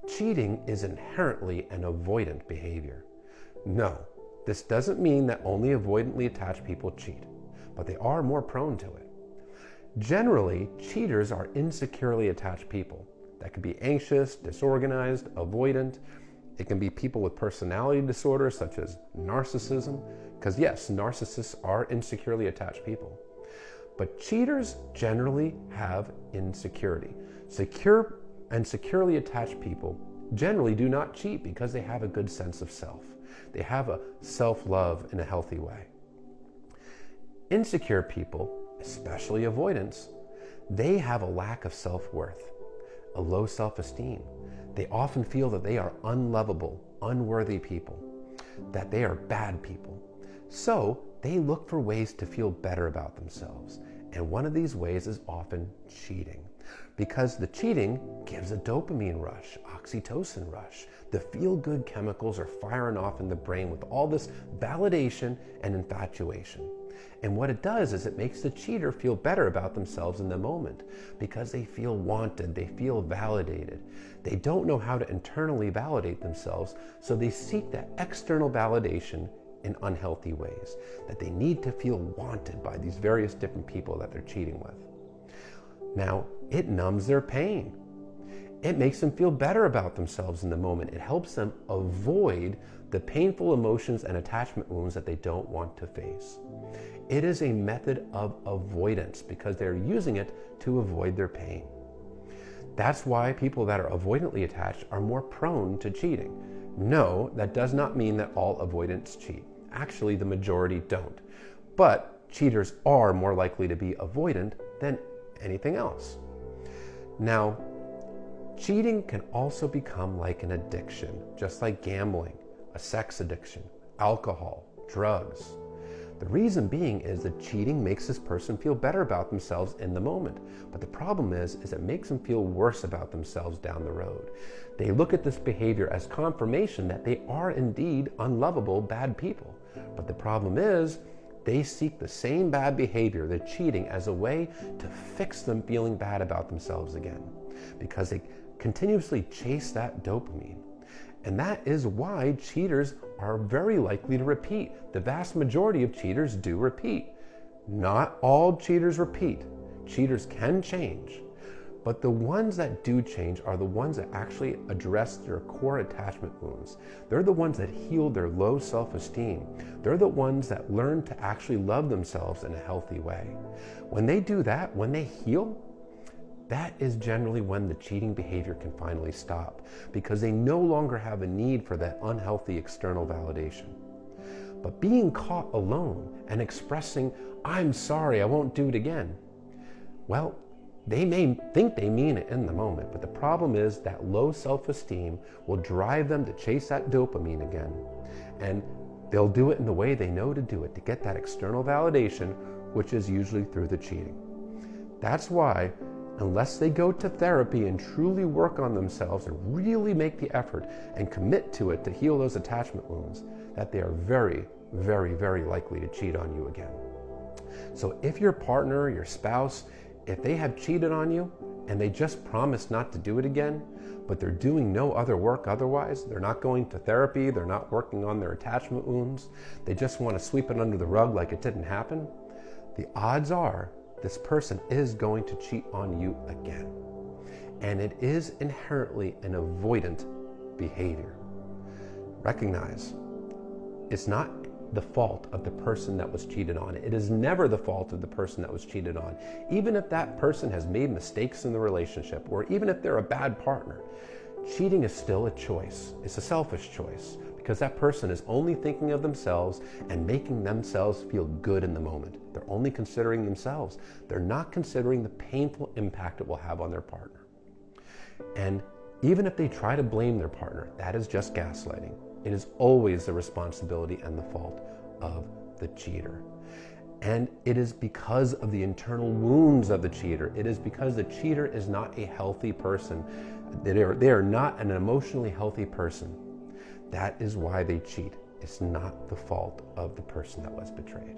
cheating is inherently an avoidant behavior. No, this doesn't mean that only avoidantly attached people cheat, but they are more prone to it. Generally, cheaters are insecurely attached people that can be anxious, disorganized, avoidant. It can be people with personality disorders such as narcissism, because yes, narcissists are insecurely attached people. But cheaters generally have insecurity. Secure and securely attached people generally do not cheat because they have a good sense of self. They have a self-love in a healthy way. Insecure people, especially avoidants, they have a lack of self-worth, a low self-esteem. They often feel that they are unlovable, unworthy people, that they are bad people. So they look for ways to feel better about themselves. And one of these ways is often cheating, because the cheating gives a dopamine rush, oxytocin rush. The feel-good chemicals are firing off in the brain with all this validation and infatuation. And what it does is it makes the cheater feel better about themselves in the moment because they feel wanted, they feel validated. They don't know how to internally validate themselves, so they seek that external validation in unhealthy ways, that they need to feel wanted by these various different people that they're cheating with. Now, it numbs their pain. It makes them feel better about themselves in the moment. It helps them avoid the painful emotions and attachment wounds that they don't want to face. It is a method of avoidance because they're using it to avoid their pain. That's why people that are avoidantly attached are more prone to cheating. No, that does not mean that all avoidants cheat. Actually, the majority don't. But cheaters are more likely to be avoidant than anything else. Now, cheating can also become like an addiction, just like gambling, a sex addiction, alcohol, drugs. The reason being is that cheating makes this person feel better about themselves in the moment. But the problem is it makes them feel worse about themselves down the road. They look at this behavior as confirmation that they are indeed unlovable, bad people. But the problem is they seek the same bad behavior, the cheating, as a way to fix them feeling bad about themselves again, because they continuously chase that dopamine. And that is why cheaters are very likely to repeat. The vast majority of cheaters do repeat. Not all cheaters repeat. Cheaters can change. But the ones that do change are the ones that actually address their core attachment wounds. They're the ones that heal their low self-esteem. They're the ones that learn to actually love themselves in a healthy way. When they do that, when they heal, that is generally when the cheating behavior can finally stop, because they no longer have a need for that unhealthy external validation. But being caught alone and expressing, "I'm sorry, I won't do it again," well, they may think they mean it in the moment, but the problem is that low self-esteem will drive them to chase that dopamine again. And they'll do it in the way they know to do it, to get that external validation, which is usually through the cheating. That's why, unless they go to therapy and truly work on themselves and really make the effort and commit to it to heal those attachment wounds, that they are very, very, very likely to cheat on you again. So if your partner, your spouse, if they have cheated on you and they just promise not to do it again, but they're doing no other work otherwise, they're not going to therapy, they're not working on their attachment wounds, they just want to sweep it under the rug like it didn't happen, the odds are this person is going to cheat on you again. And it is inherently an avoidant behavior. Recognize, it's not the fault of the person that was cheated on. It is never the fault of the person that was cheated on. Even if that person has made mistakes in the relationship, or even if they're a bad partner, cheating is still a choice. It's a selfish choice, because that person is only thinking of themselves and making themselves feel good in the moment. They're only considering themselves. They're not considering the painful impact it will have on their partner. And even if they try to blame their partner, that is just gaslighting. It is always the responsibility and the fault of the cheater. And it is because of the internal wounds of the cheater. It is because the cheater is not a healthy person. They are not an emotionally healthy person. That is why they cheat. It's not the fault of the person that was betrayed.